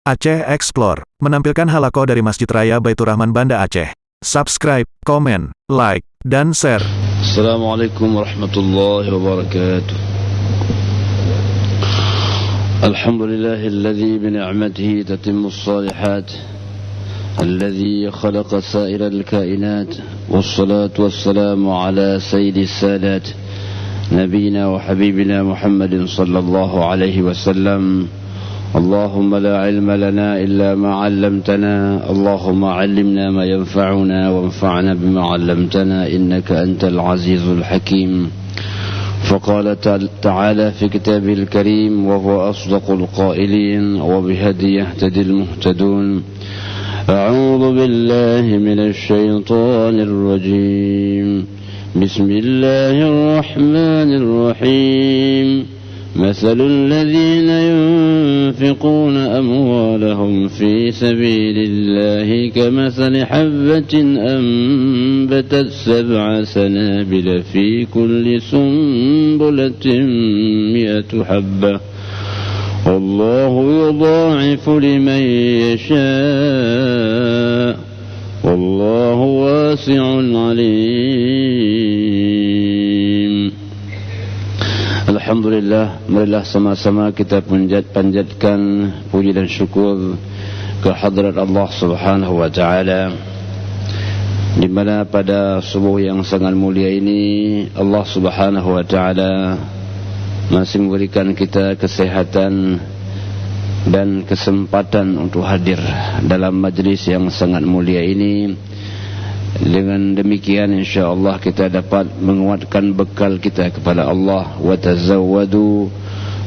Aceh Explore menampilkan halaqah dari Masjid Raya Baitur Rahman Banda Aceh. Subscribe, komen, like, dan share. Assalamualaikum warahmatullahi wabarakatuh. Alhamdulillahilladzi bini'matihi tatimmus salihat, alladzi khalaqa sa'iral kainat, wassalatu wassalamu ala sayyidis sadat, nabiyina wa habibina Muhammadin sallallahu alaihi wasallam. اللهم لا علم لنا إلا ما علمتنا اللهم علمنا ما ينفعنا وانفعنا بما علمتنا إنك أنت العزيز الحكيم. فقال تعالى في كتابه الكريم وهو أصدق القائلين وبهدي يهتدي المهتدون. أعوذ بالله من الشيطان الرجيم. بسم الله الرحمن الرحيم. مثل الذين ينفقون أموالهم في سبيل الله كمثل حبة أنبتت 7 سنابل في كل سنبلة 100 حبة والله يضاعف لمن يشاء والله واسع عليم. Alhamdulillah, marilah sama-sama kita panjatkan puji dan syukur ke hadrat Allah Subhanahu wa taala, di mana pada subuh yang sangat mulia ini Allah Subhanahu wa taala masih memberikan kita kesehatan dan kesempatan untuk hadir dalam majlis yang sangat mulia ini. Dengan demikian insyaallah kita dapat menguatkan bekal kita kepada Allah. Wa tazawwadu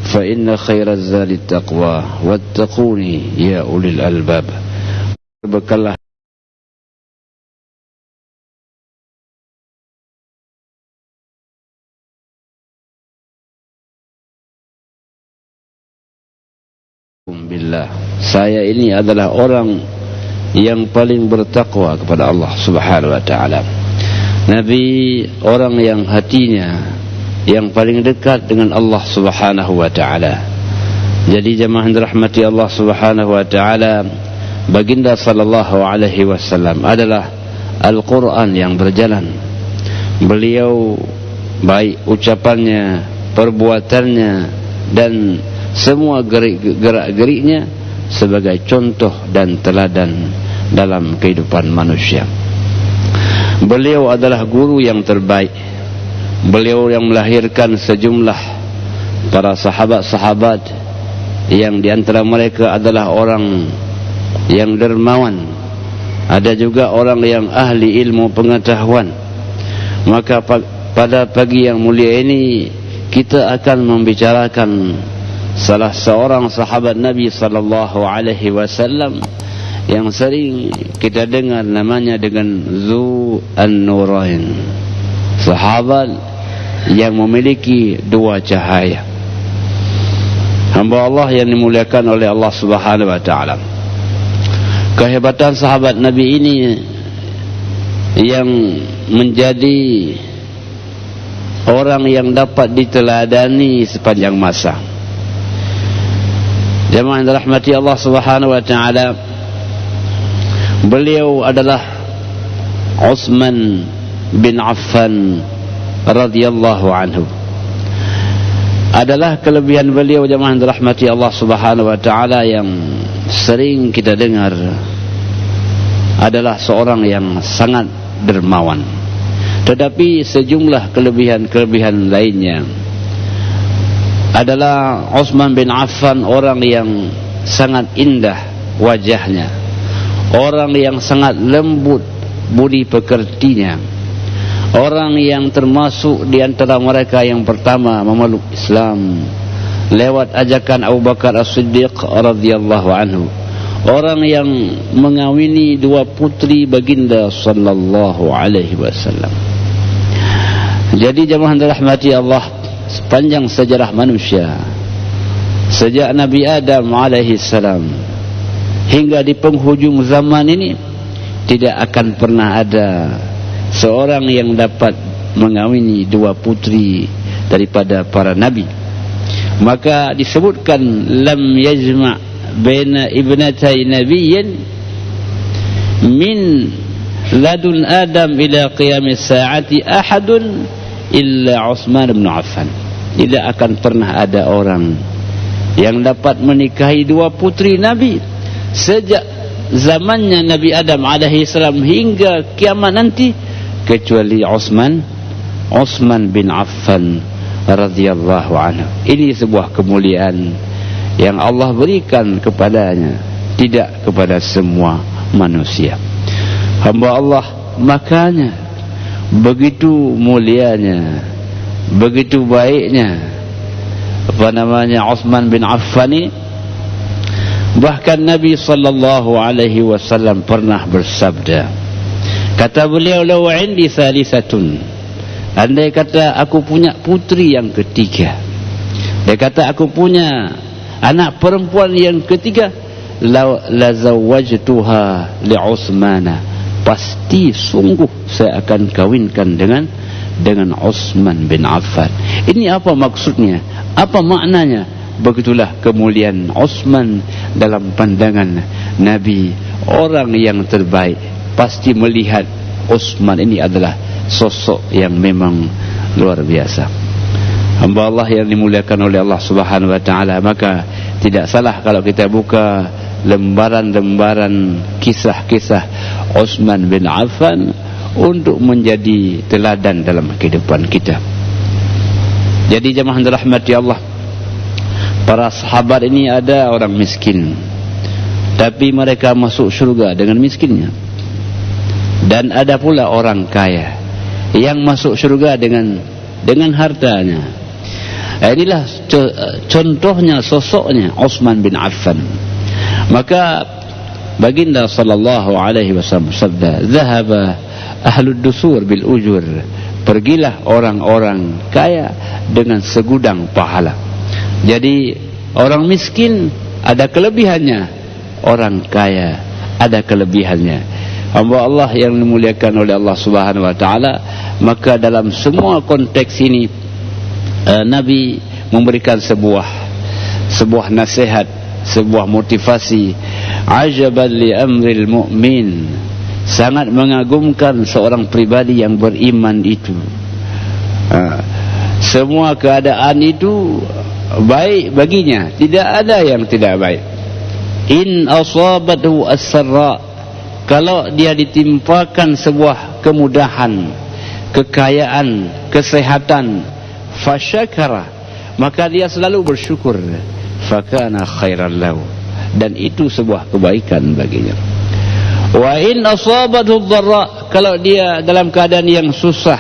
fa inna khairaz zadi taqwa wattaquni ya ulil albab. Bekallah billah, saya ini adalah orang yang paling bertakwa kepada Allah Subhanahu wa taala. Nabi orang yang hatinya yang paling dekat dengan Allah Subhanahu wa taala. Jadi jemaah yang dirahmati Allah Subhanahu wa taala, baginda sallallahu alaihi wasallam adalah Al-Qur'an yang berjalan. Beliau baik ucapannya, perbuatannya dan semua gerak-geriknya sebagai contoh dan teladan dalam kehidupan manusia. Beliau adalah guru yang terbaik. Beliau yang melahirkan sejumlah para sahabat-sahabat yang diantara mereka adalah orang yang dermawan. Ada juga orang yang ahli ilmu pengetahuan. Maka pada pagi yang mulia ini kita akan membicarakan salah seorang sahabat Nabi sallallahu alaihi wasallam yang sering kita dengar namanya dengan Zu An-Nurain, sahabat yang memiliki 2 cahaya, hamba Allah yang dimuliakan oleh Allah Subhanahu wa taala. Kehebatan sahabat Nabi ini yang menjadi orang yang dapat diteladani sepanjang masa. Jemaah yang dirahmati Allah Subhanahu wa taala, beliau adalah Utsman bin Affan radhiyallahu anhu. Adalah kelebihan beliau jemaah yang dirahmati Allah Subhanahu wa taala yang sering kita dengar, adalah seorang yang sangat dermawan. Tetapi sejumlah kelebihan-kelebihan lainnya adalah Utsman bin Affan orang yang sangat indah wajahnya, orang yang sangat lembut budi pekertinya, orang yang termasuk di antara mereka yang pertama memeluk Islam lewat ajakan Abu Bakar As-Siddiq radhiyallahu anhu, orang yang mengawini 2 putri baginda sallallahu alaihi wasallam. Jadi jemaah dirahmati Allah, sepanjang sejarah manusia, sejak Nabi Adam alaihi salam hingga di penghujung zaman ini, tidak akan pernah ada seorang yang dapat mengawini 2 putri daripada para nabi. Maka disebutkan lam yajma' baina ibnatai nabiyyin min ladun Adam ila qiyamis saati ahadun illa Utsman bin Affan. Tidak akan pernah ada orang yang dapat menikahi dua putri Nabi sejak zamannya Nabi Adam alaihi salam hingga kiamat nanti kecuali Utsman bin Affan radhiyallahu anhu. Ini sebuah kemuliaan yang Allah berikan kepadanya, tidak kepada semua manusia. Hamba Allah, makanya begitu mulianya, begitu baiknya Utsman bin Affan ini. Bahkan Nabi sallallahu alaihi wasallam pernah bersabda, kata beliau, "Law 'indi salisatun," andai kata aku punya putri yang ketiga, dia kata aku punya anak perempuan yang ketiga, la zawwajtuha li Utsmana, pasti sungguh saya akan kawinkan dengan Utsman bin Affan. Ini apa maksudnya? Apa maknanya? Begitulah kemuliaan Utsman dalam pandangan Nabi, orang yang terbaik. Pasti melihat Utsman ini adalah sosok yang memang luar biasa. Hamba Allah yang dimuliakan oleh Allah Subhanahu wa taala, maka tidak salah kalau kita buka lembaran-lembaran kisah-kisah Utsman bin Affan untuk menjadi teladan dalam kehidupan kita. Jadi jemaah yang dirahmati Allah, para sahabat ini ada orang miskin, tapi mereka masuk syurga dengan miskinnya. Dan ada pula orang kaya yang masuk syurga dengan hartanya. Inilah contohnya, sosoknya Utsman bin Affan. Maka baginda sallallahu alaihi wasallam sabda, "Zahaba ahlud dusur bil ujur." Pergilah orang-orang kaya dengan segudang pahala. Jadi orang miskin ada kelebihannya, orang kaya ada kelebihannya. Hamba Allah yang dimuliakan oleh Allah Subhanahu wa taala, maka dalam semua konteks ini Nabi memberikan sebuah nasihat, sebuah motivasi. Ajaban li amril mu'min, sangat mengagumkan seorang pribadi yang beriman itu. Semua keadaan itu baik baginya, tidak ada yang tidak baik. In asabathu as-sarra, kalau dia ditimpakan sebuah kemudahan, kekayaan, kesehatan, fasyakara, maka dia selalu bersyukur, fakana khairan lahu, dan itu sebuah kebaikan baginya. Wa in asabathu dharra, kalau dia dalam keadaan yang susah,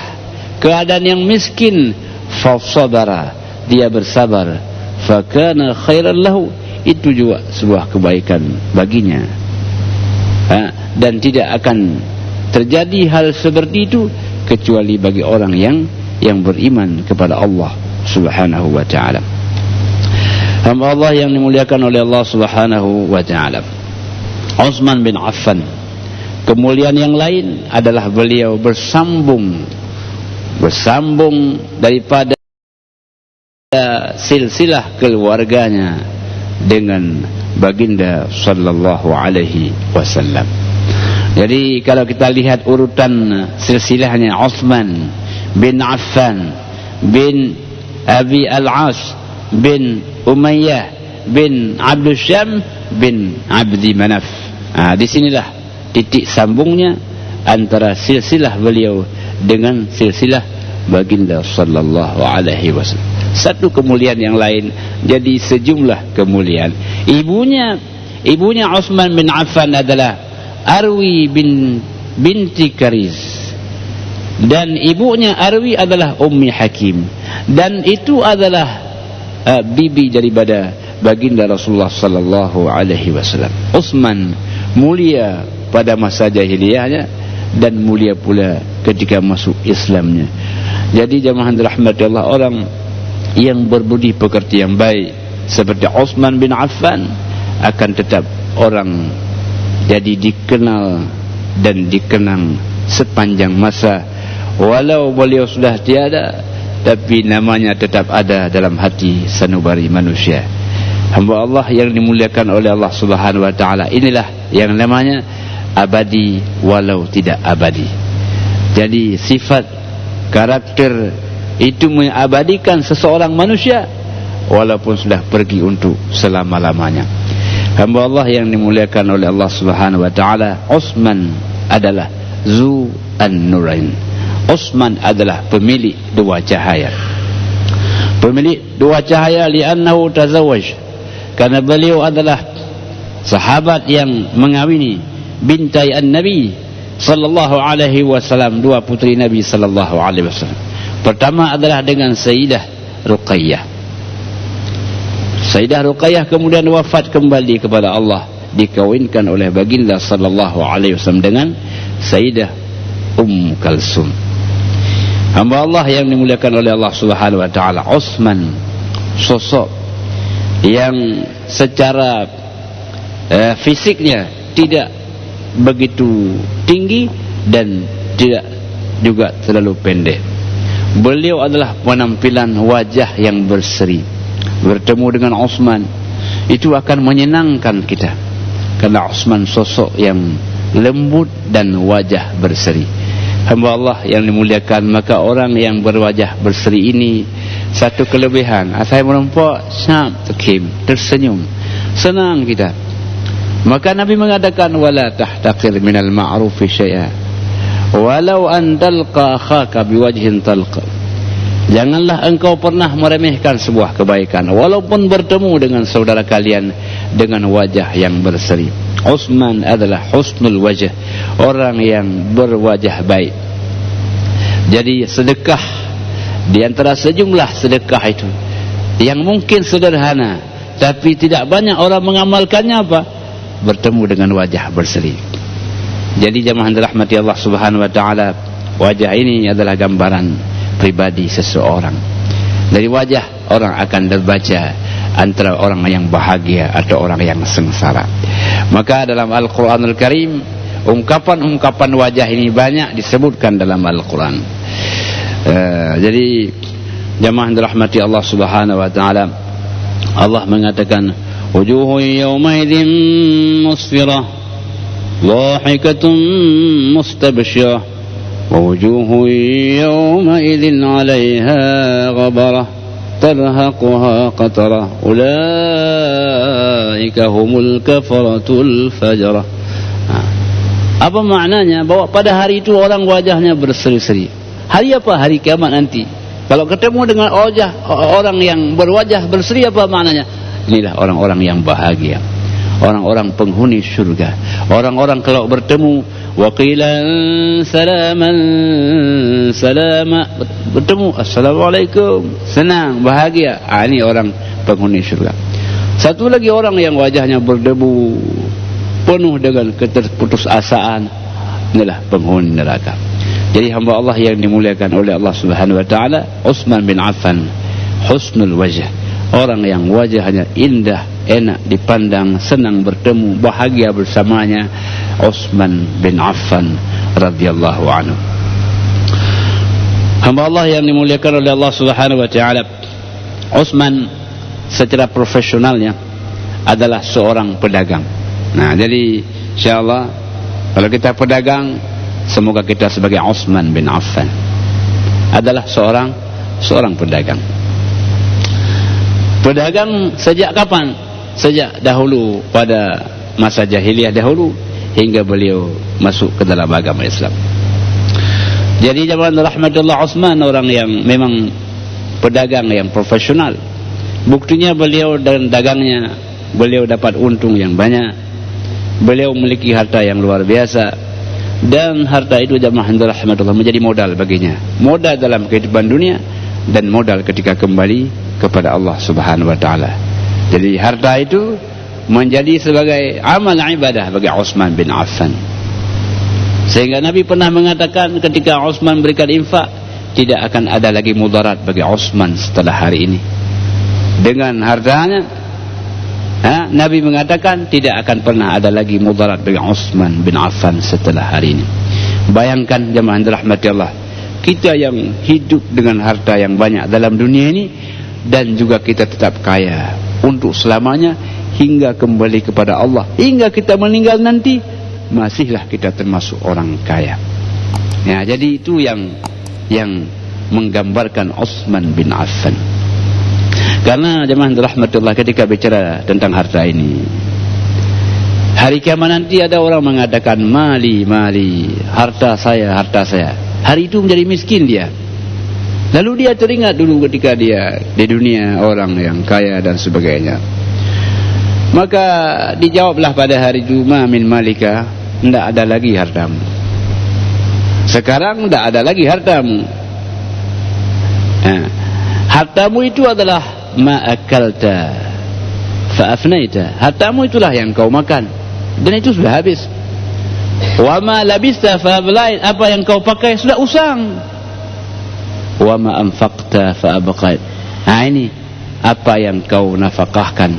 keadaan yang miskin, fasabara, dia bersabar, fakana khairan lahu, itu juga sebuah kebaikan baginya. Dan tidak akan terjadi hal seperti itu kecuali bagi orang yang beriman kepada Allah Subhanahu wa taala. Hamba Allah yang dimuliakan oleh Allah Subhanahu wa taala, Utsman bin Affan, kemuliaan yang lain adalah beliau bersambung daripada silsilah keluarganya dengan baginda sallallahu alaihi wasallam. Jadi kalau kita lihat urutan silsilahnya, Utsman bin Affan bin Abi Al-As bin Umayyah bin Abdul Syam bin Abdi Manaf. Di sinilah titik sambungnya antara silsilah beliau dengan silsilah baginda sallallahu alaihi wasallam. Satu kemuliaan yang lain jadi sejumlah kemuliaan. Ibunya Utsman bin Affan adalah Arwi binti Kariz, dan ibunya Arwi adalah Ummi Hakim, dan itu adalah bibi daripada baginda Rasulullah sallallahu alaihi wasallam. Utsman mulia pada masa jahiliyahnya dan mulia pula ketika masuk Islamnya. Jadi jemaah dirahmati Allah, orang yang berbudi pekerti yang baik seperti Utsman bin Affan akan tetap orang jadi dikenal dan dikenang sepanjang masa. Walau beliau sudah tiada, tapi namanya tetap ada dalam hati sanubari manusia. Hamba Allah yang dimuliakan oleh Allah Subhanahu wa taala, inilah yang namanya abadi walau tidak abadi. Jadi sifat karakter itu mengabadikan seseorang manusia walaupun sudah pergi untuk selama-lamanya. Hamba Allah yang dimuliakan oleh Allah Subhanahu wa taala, Utsman adalah Zu an-Nurain. Utsman adalah pemilik dua cahaya. Pemilik dua cahaya li'annahu tazawwaj, karena beliau adalah sahabat yang mengawini bintai an-Nabi sallallahu alaihi wasallam, dua putri Nabi sallallahu alaihi wasallam. Pertama adalah dengan Sayyidah Ruqayyah. Sayyidah Ruqayyah kemudian wafat kembali kepada Allah, dikawinkan oleh baginda sallallahu alaihi wasallam dengan Sayyidah Kalsum. Hamba Allah yang dimuliakan oleh Allah Subhanahu wa taala, Utsman sosok yang secara fisiknya tidak begitu tinggi dan tidak juga terlalu pendek. Beliau adalah penampilan wajah yang berseri. Bertemu dengan Utsman itu akan menyenangkan kita, karena Utsman sosok yang lembut dan wajah berseri. Hamba Allah yang dimuliakan, maka orang yang berwajah berseri ini satu kelebihan, saya merempak syam tersenyum, senang kita. Maka Nabi mengatakan, wala tahtaqir minal ma'rufi syai'a walau an talqa akhaka biwajhin talqa. Janganlah engkau pernah meremehkan sebuah kebaikan walaupun bertemu dengan saudara kalian dengan wajah yang berseri. Utsman adalah husnul wajah, orang yang berwajah baik. Jadi sedekah, di antara sejumlah sedekah itu yang mungkin sederhana tapi tidak banyak orang mengamalkannya, apa? Bertemu dengan wajah berseri. Jadi jamaah yang dirahmati Allah Subhanahu wa taala, wajah ini adalah gambaran pribadi seseorang. Dari wajah orang akan terbaca antara orang yang bahagia atau orang yang sengsara. Maka dalam Al-Quranul Karim, ungkapan-ungkapan wajah ini banyak disebutkan dalam Al-Quran. Jadi jamaah yang dirahmati Allah Subhanahu wa taala, Allah mengatakan, wujuhun yawmaidin musfirah dhahikatun mustabshirah wa wujuhun yawmaidin 'alaiha ghabarah tarhaquha qatarah ulaika humul kafaratul fajrah. Apa maknanya? Bahwa pada hari itu orang wajahnya berseri-seri. Hari apa? Hari kiamat nanti. Kalau ketemu dengan wajah orang yang berwajah berseri, apa maknanya? Inilah orang-orang yang bahagia, orang-orang penghuni syurga. Orang-orang kalau bertemu, waqilan salaman salama, bertemu assalamualaikum, senang, bahagia. Ini orang penghuni syurga. Satu lagi orang yang wajahnya berdebu, penuh dengan keterputusasaan, inilah penghuni neraka. Jadi hamba Allah yang dimuliakan oleh Allah Subhanahu wa taala, Utsman bin Affan husnul wajah, orang yang wajahnya indah, enak dipandang, senang bertemu, bahagia bersamanya, Utsman bin Affan radhiyallahu anhu. Hamba Allah yang dimuliakan oleh Allah Subhanahu wa taala, Utsman secara profesionalnya adalah seorang pedagang. Nah, jadi insyaallah kalau kita pedagang, semoga kita sebagai Utsman bin Affan adalah seorang pedagang. Pedagang sejak kapan? Sejak dahulu, pada masa jahiliyah dahulu hingga beliau masuk ke dalam agama Islam. Jadi zaman rahmatullah, Utsman orang yang memang pedagang yang profesional. Buktinya beliau dan dagangnya, beliau dapat untung yang banyak. Beliau memiliki harta yang luar biasa, dan harta itu jamaah rahmatullah menjadi modal baginya, modal dalam kehidupan dunia dan modal ketika kembali kepada Allah Subhanahu wa taala. Jadi harta itu menjadi sebagai amal ibadah bagi Utsman bin Affan. Sehingga Nabi pernah mengatakan ketika Utsman berikan infak, tidak akan ada lagi mudarat bagi Utsman setelah hari ini. Dengan hartanya, Nabi mengatakan tidak akan pernah ada lagi mudarat bagi Utsman bin Affan setelah hari ini. Bayangkan jemaah dirahmati Allah, kita yang hidup dengan harta yang banyak dalam dunia ini dan juga kita tetap kaya, untuk selamanya hingga kembali kepada Allah, hingga kita meninggal nanti masihlah kita termasuk orang kaya. Ya, jadi itu yang menggambarkan Utsman bin Affan. Karena jemaah rahmatullah, ketika bicara tentang harta ini, hari kiamat nanti ada orang mengatakan mali, harta saya. Hari itu menjadi miskin dia. Lalu dia teringat dulu ketika dia di dunia orang yang kaya dan sebagainya. Maka dijawablah pada hari itu, ma min malika, tidak ada lagi hartamu. Sekarang tidak ada lagi hartamu. Hartamu itu adalah ma akalta fa afnaita. Hartamu itulah yang kau makan dan itu sudah habis. Wa ma labista fa ablait, apa yang kau pakai sudah usang. Wa ma anfaqta fa abqait. Nah, ini apa yang kau nafkahkan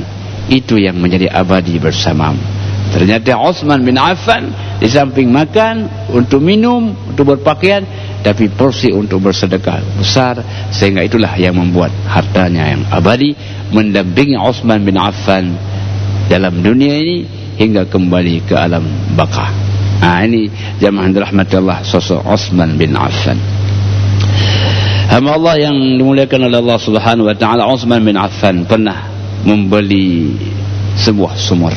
itu yang menjadi abadi bersamamu. Ternyata Utsman bin Affan di samping makan, untuk minum, untuk berpakaian, tapi porsi untuk bersedekah besar, sehingga itulah yang membuat hartanya yang abadi mendampingi Utsman bin Affan dalam dunia ini hingga kembali ke alam baqah. Nah, ini jamaah rahmatullah sosok Utsman bin Affan. Hamba Allah yang dimuliakan oleh Allah Subhanahu wa taala, Utsman bin Affan pernah membeli sebuah sumur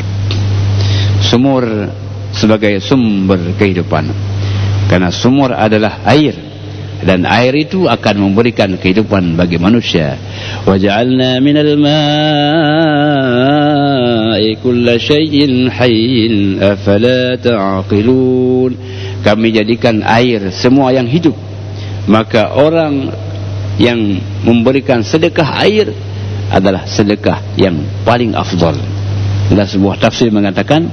sebagai sumber kehidupan. Karena sumur adalah air, dan air itu akan memberikan kehidupan bagi manusia. Waja'alna minal ma'i kulla syai'in hayyin afala ta'qilun. Kami jadikan air semua yang hidup. Maka orang yang memberikan sedekah air adalah sedekah yang paling afdal. Dan sebuah tafsir mengatakan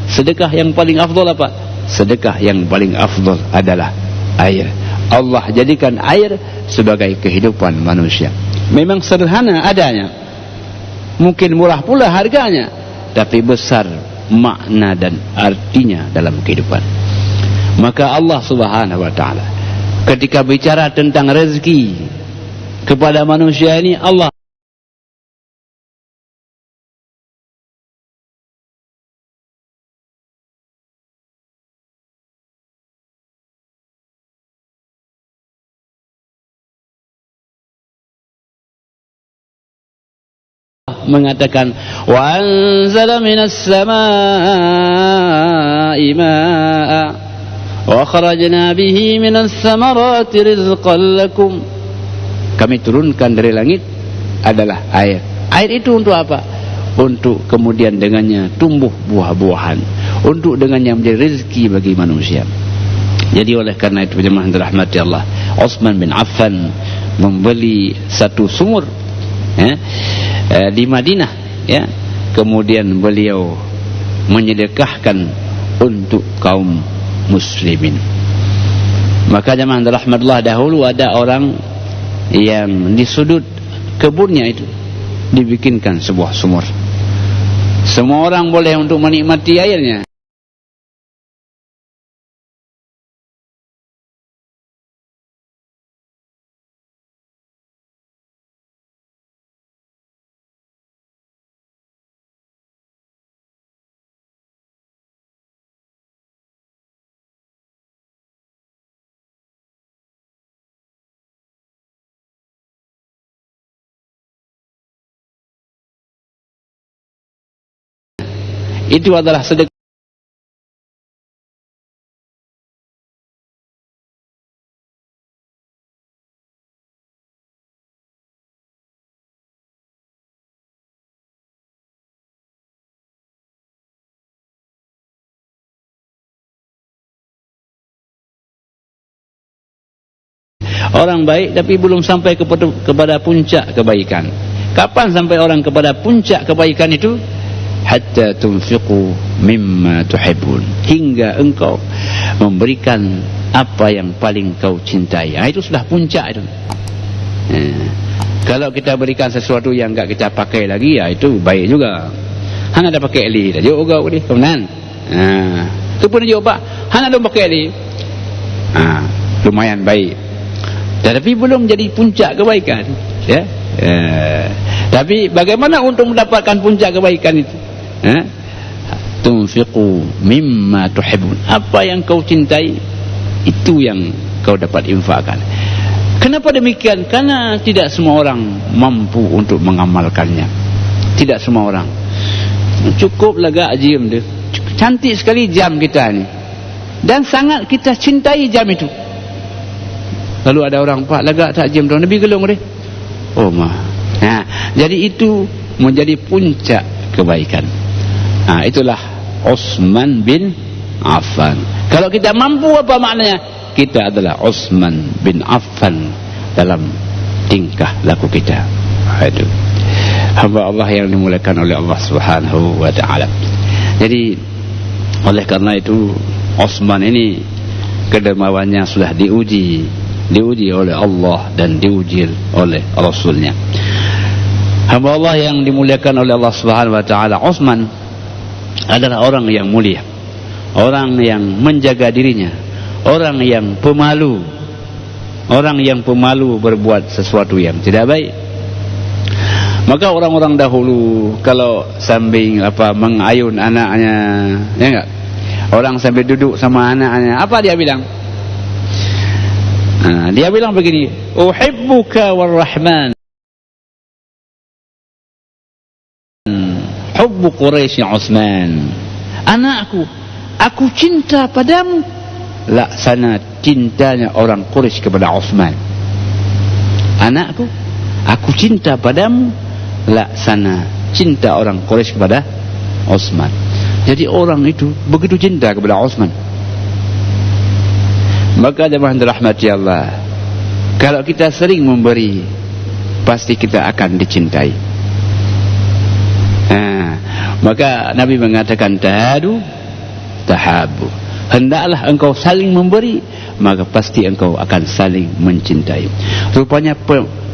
sedekah yang paling afdal apa? Sedekah yang paling afdal adalah air. Allah jadikan air sebagai kehidupan manusia. Memang sederhana adanya, mungkin murah pula harganya, tapi besar makna dan artinya dalam kehidupan. Maka Allah Subhanahu wa taala ketika bicara tentang rezeki kepada manusia ini, Allah mengatakan wa anzala minas samaa'i maa'a wa akhrajna bihi minas samarati rizqan lakum. Kami turunkan dari langit adalah air. Air itu untuk apa? Untuk kemudian dengannya tumbuh buah-buahan, untuk dengannya menjadi rezeki bagi manusia. Jadi oleh karena itu jemaah dirahmati Allah, Utsman bin Affan membeli satu sumur di Madinah, ya. Kemudian beliau menyedekahkan untuk kaum muslimin. Maka jemaah rahmatullah, dahulu ada orang yang di sudut kebunnya itu dibikinkan sebuah sumur. Semua orang boleh untuk menikmati airnya. Itu adalah sedekah. Orang baik tapi belum sampai kepada puncak kebaikan. Kapan sampai orang kepada puncak kebaikan itu? Hatta tunfiqu mimma tuhibbun, hingga engkau memberikan apa yang paling kau cintai. Itu sudah puncak itu. Kalau kita berikan sesuatu yang enggak kita pakai lagi, ya itu baik juga. Hana ada pakai li, dah juga ni, kemudian. Itu pun juga, hana ada pakai li. Lumayan baik. Tetapi belum jadi puncak kebaikan, ya. Tapi bagaimana untuk mendapatkan puncak kebaikan itu? Tunfiqu mimma tuhibbun. Apa yang kau cintai, itu yang kau dapat infakkan. Kenapa demikian? Karena tidak semua orang mampu untuk mengamalkannya. Tidak semua orang. Cukup lagak jam dia. Cantik sekali jam kita ni. Dan sangat kita cintai jam itu. Lalu ada orang, Pak, lagak tak jam dah. Nabi gelung dia. Oh, mah. Jadi itu menjadi puncak kebaikan. Itulah Utsman bin Affan. Kalau kita mampu, apa maknanya? Kita adalah Utsman bin Affan dalam tingkah laku kita. Itu hamba Allah yang dimuliakan oleh Allah Subhanahu wa taala. Jadi oleh karena itu Utsman ini kedermawannya sudah diuji oleh Allah dan diuji oleh Rasulnya. Hamba Allah yang dimuliakan oleh Allah Subhanahu wa taala, Utsman adalah orang yang mulia, orang yang menjaga dirinya, orang yang pemalu, berbuat sesuatu yang tidak baik. Maka orang-orang dahulu kalau sambil mengayun anaknya, ya enggak? Orang sambil duduk sama anaknya, apa dia bilang? Dia bilang begini, uhibbuka warrahman, hubbu Quraisy Utsman. Anakku, aku cinta padamu laksana cintanya orang Quraisy kepada Utsman. Anakku, aku cinta padamu laksana cinta orang Quraisy kepada Utsman. Jadi orang itu begitu cinta kepada Utsman. Maka jemaah dirahmati Allah, kalau kita sering memberi, pasti kita akan dicintai. Maka Nabi mengatakan tahabu. Hendaklah engkau saling memberi, maka pasti engkau akan saling mencintai. Rupanya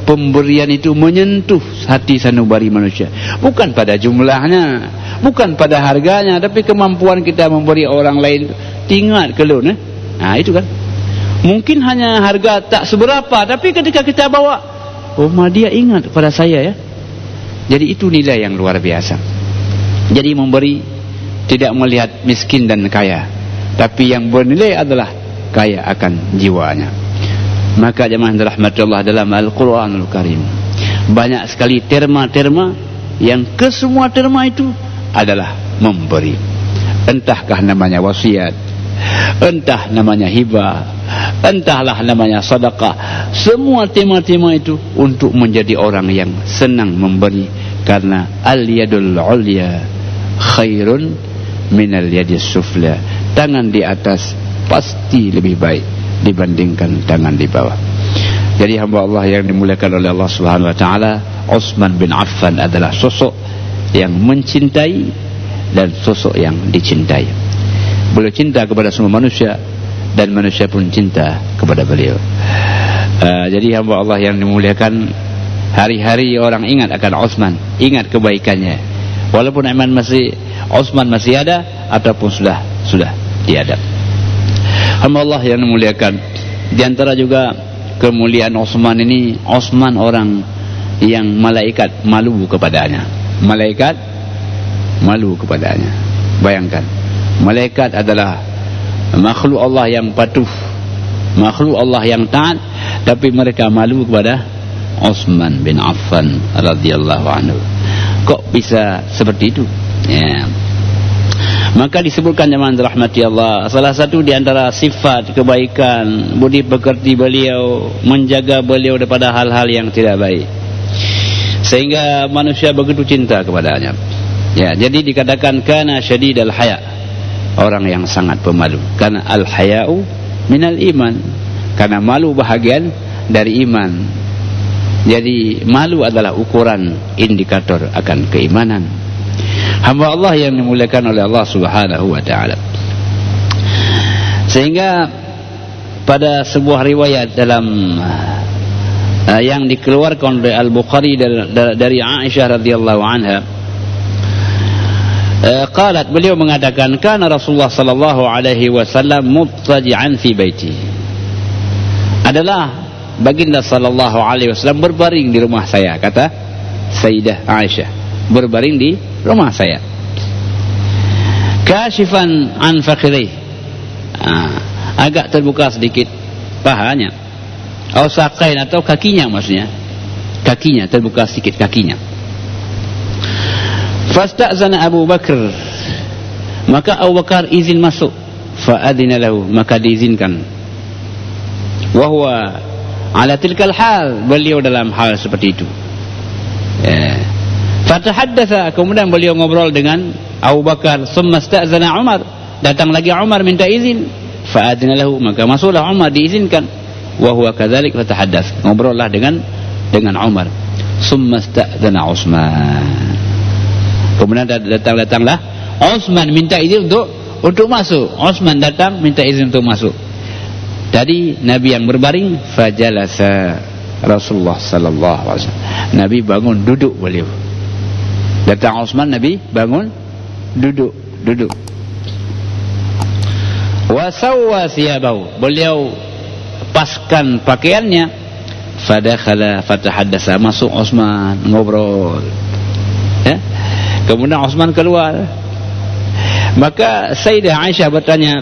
pemberian itu menyentuh hati sanubari manusia. Bukan pada jumlahnya, bukan pada harganya, tapi kemampuan kita memberi orang lain. Tingat kelun, itu kan. Mungkin hanya harga tak seberapa, tapi ketika kita bawa, dia ingat pada saya, ya. Jadi itu nilai yang luar biasa. Jadi memberi tidak melihat miskin dan kaya, tapi yang bernilai adalah kaya akan jiwanya. Maka jemaah dirahmati Allah, dalam Al-Quranul Karim banyak sekali terma-terma yang kesemua terma itu adalah memberi. Entahkah namanya wasiat, entah namanya hibah, entahlah namanya sedekah. Semua tema-tema itu untuk menjadi orang yang senang memberi, karena al-yadul ulya khairun minal yadis sufla. Tangan di atas pasti lebih baik dibandingkan tangan di bawah. Jadi hamba Allah yang dimuliakan oleh Allah Subhanahu wa taala, Utsman bin Affan adalah sosok yang mencintai dan sosok yang dicintai. Beliau cinta kepada semua manusia dan manusia pun cinta kepada beliau. Jadi hamba Allah yang dimuliakan, hari-hari orang ingat akan Utsman, ingat kebaikannya. Walaupun Utsman masih ada ataupun sudah tiada. Hamba Allah yang dimuliakan, di antara juga kemuliaan Utsman ini, Utsman orang yang malaikat malu kepadanya. Malaikat malu kepadanya. Bayangkan, malaikat adalah makhluk Allah yang patuh, makhluk Allah yang taat, tapi mereka malu kepada Utsman bin Affan radhiyallahu anhu. Kok bisa seperti itu? Ya. Maka disebutkan jemaah dirahmati Allah, salah satu di antara sifat kebaikan, budi pekerti beliau, menjaga beliau daripada hal-hal yang tidak baik, sehingga manusia begitu cinta kepadanya. Ya, jadi dikatakan kana syadidal haya, orang yang sangat pemalu. Karena al-haya'u minal iman, karena malu bahagian dari iman. Jadi malu adalah ukuran indikator akan keimanan. Hamba Allah yang dimuliakan oleh Allah Subhanahu wa taala. Sehingga pada sebuah riwayat dalam yang dikeluarkan oleh Al-Bukhari dari Aisyah radhiyallahu anha, qalat, beliau mengatakan, kana Rasulullah sallallahu alaihi wasallam muttaji'an fi baiti. Adalah baginda sallallahu alaihi wasallam berbaring di rumah saya, kata Sayyidah Aisyah, berbaring di rumah saya. Kashifan an fakhidhi, agak terbuka sedikit pahanya, atau saqain, atau kakinya, maksudnya kakinya terbuka sedikit, kakinya. Fasta'zana Abu Bakar, maka Abu Bakar izin masuk. Fa'adina lahu, maka diizinkan. Wa huwa ala tilkal hal, beliau dalam hal seperti itu. Fatahaddatha, kemudian beliau ngobrol dengan Abu Bakar. Summa sta'zana Umar, datang lagi Umar minta izin. Fa'adina lahu, maka masuklah Umar, diizinkan. Wa huwa kadzalik, fatahaddath, ngobrollah dengan Umar. Summa sta'zana Utsman, kemudian datanglah Utsman minta izin untuk masuk. Utsman datang minta izin untuk masuk. Tadi Nabi yang berbaring, fajalasa Rasulullah sallallahu alaihi wasallam, Nabi bangun duduk beliau. Datang Utsman, Nabi bangun duduk. Wa sawwa thiyabahu, beliau paskan pakaiannya. Fadakhala fatahaddasa, masuk Utsman, ngobrol. Kemudian Utsman keluar. Maka Sayyidah Aisyah bertanya,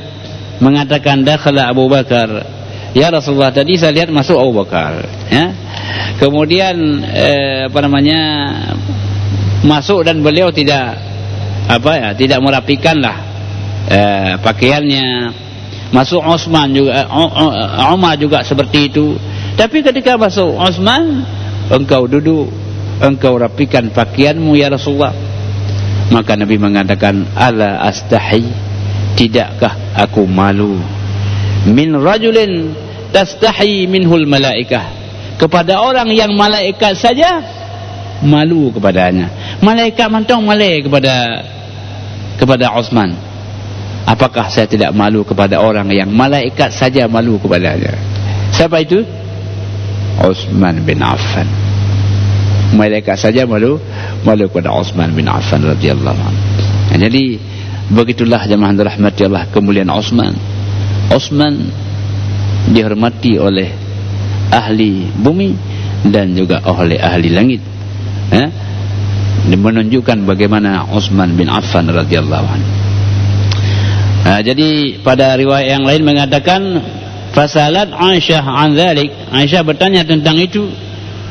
mengatakan, dakhala Abu Bakar, ya Rasulullah, tadi saya lihat masuk Abu Bakar, kemudian masuk, dan beliau tidak merapikanlah pakaiannya. Masuk Utsman juga, Umar juga seperti itu. Tapi ketika masuk Utsman, engkau duduk, engkau rapikan pakaianmu ya Rasulullah. Maka Nabi mengatakan, ala astahi, tidakkah aku malu, min rajulin tastahi minhul malaikah, kepada orang yang malaikat saja malu kepadanya. Malaikat mantong malai kepada Utsman, apakah saya tidak malu kepada orang yang malaikat saja malu kepadanya? Siapa itu? Utsman bin Affan. Malaikat saja malu kepada Utsman bin Affan radhiyallahu anhu. Jadi begitulah jemaah dirahmati Allah, kemuliaan Utsman. Utsman dihormati oleh ahli bumi dan juga oleh ahli langit. Menunjukkan bagaimana Utsman bin Affan radhiyallahu anhu. Jadi pada riwayat yang lain mengatakan, fasalat Aisyah an dzalik, Aisyah bertanya tentang itu.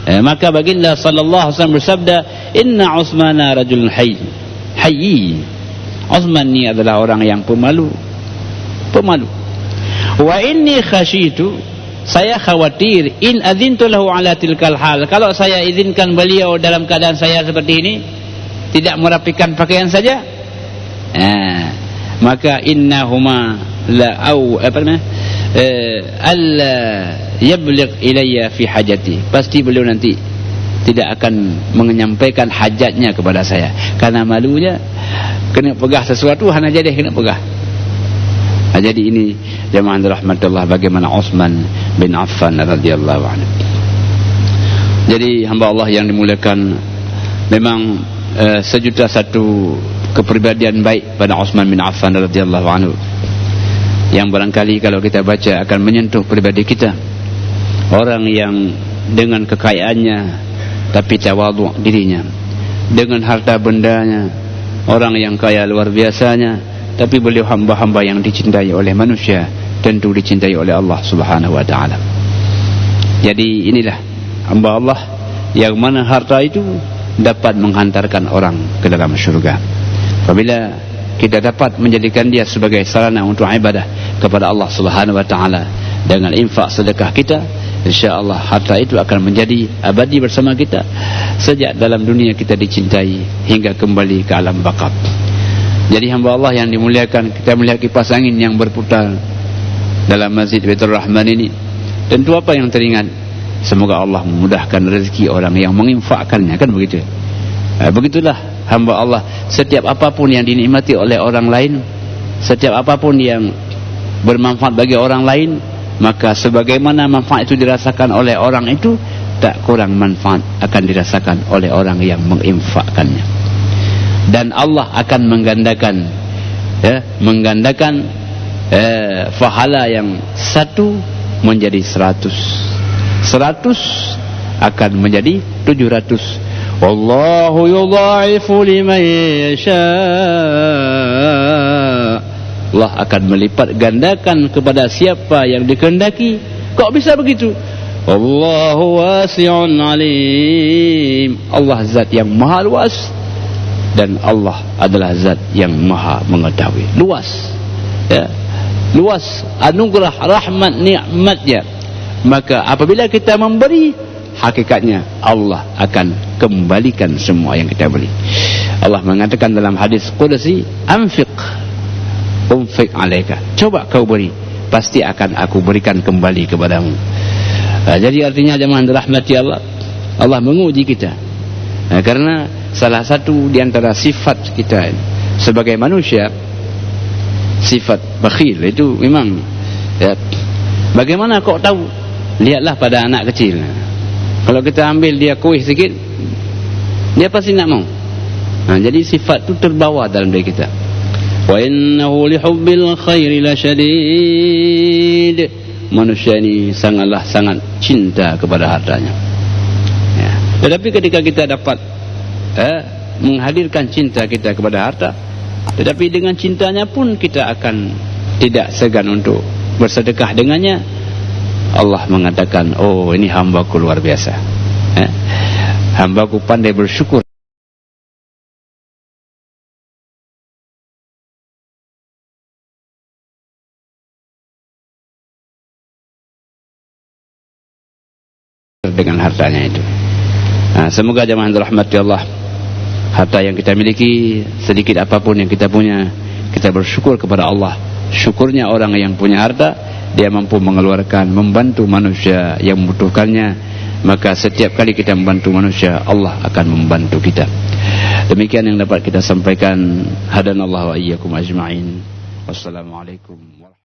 Maka baginda sallallahu alaihi wasallam bersabda, inna Utsmana rajulun hayy. Utsman ni adalah orang yang pemalu. Wa inni khasyitu, saya khawatir, in adzintu lahu ala tilkal hal, kalau saya izinkan beliau dalam keadaan saya seperti ini, tidak merapikan pakaian saja, maka innahuma la alla yabligh ilayya fi hajati, pasti beliau nanti tidak akan menyampaikan hajatnya kepada saya, karena malunya kena pegah sesuatu, hanya jadi kena pegah. Jadi ini jemaah rahmatullah, bagaimana Utsman bin Affan radhiyallahu anhu. Jadi hamba Allah yang dimuliakan, memang sejuta satu kepribadian baik pada Utsman bin Affan radhiyallahu anhu, yang barangkali kalau kita baca akan menyentuh pribadi kita. Orang yang dengan kekayaannya tapi tawadhu dirinya, dengan harta bendanya orang yang kaya luar biasanya, tapi beliau hamba-hamba yang dicintai oleh manusia, tentu dicintai oleh Allah Subhanahu wa taala. Jadi inilah hamba Allah yang mana harta itu dapat menghantarkan orang ke dalam syurga. Apabila kita dapat menjadikan dia sebagai sarana untuk ibadah kepada Allah Subhanahu wa taala dengan infak sedekah kita, insyaallah harta itu akan menjadi abadi bersama kita sejak dalam dunia kita dicintai hingga kembali ke alam baqa. Jadi hamba Allah yang dimuliakan, kita melihat kipas angin yang berputar dalam Masjid Baitur Rahman ini, tentu apa yang teringat? Semoga Allah memudahkan rezeki orang yang menginfakkannya, kan begitu? Begitulah hamba Allah, setiap apapun yang dinikmati oleh orang lain, setiap apapun yang bermanfaat bagi orang lain, maka sebagaimana manfaat itu dirasakan oleh orang itu, tak kurang manfaat akan dirasakan oleh orang yang menginfakkannya. Dan Allah akan menggandakan pahala yang satu menjadi 100, 100 akan menjadi 700. Wallahu yudha'ifu liman yasha. Allah akan melipat gandakan kepada siapa yang dikehendaki. Kok bisa begitu? Allahu wasi'un alim. Allah zat yang maha luas, dan Allah adalah zat yang maha mengetahui. Luas, ya, luas anugerah, rahmat, nikmatnya. Maka apabila kita memberi, hakikatnya Allah akan kembalikan semua yang kita beri. Allah mengatakan dalam hadis qudsi, anfiq alaika, coba kau beri, pasti akan aku berikan kembali kepadamu. Jadi artinya jemaah dirahmati Allah, Allah menguji kita. Karena salah satu di antara sifat kita sebagai manusia, sifat bakhil itu memang, ya, bagaimana kau tahu? Lihatlah pada anak kecil. Kalau kita ambil dia kuih sikit, dia pasti nak mau. Jadi sifat itu terbawa dalam diri kita. Wa innahu lihubbil khairi lasyadid. Manusia ini sangat cinta kepada hartanya. Ya. Tetapi ketika kita dapat menghadirkan cinta kita kepada harta, tetapi dengan cintanya pun kita akan tidak segan untuk bersedekah dengannya. Allah mengatakan, oh ini hambaku luar biasa. Hambaku pandai bersyukur dengan hartanya itu. Semoga jemaah dirahmati Allah, harta yang kita miliki, sedikit apapun yang kita punya, kita bersyukur kepada Allah. Syukurnya orang yang punya harta, dia mampu mengeluarkan, membantu manusia yang membutuhkannya. Maka setiap kali kita membantu manusia, Allah akan membantu kita. Demikian yang dapat kita sampaikan. Hadanallahu wa iyyakum ajma'in. Wassalamualaikum warahmatullahi wabarakatuh.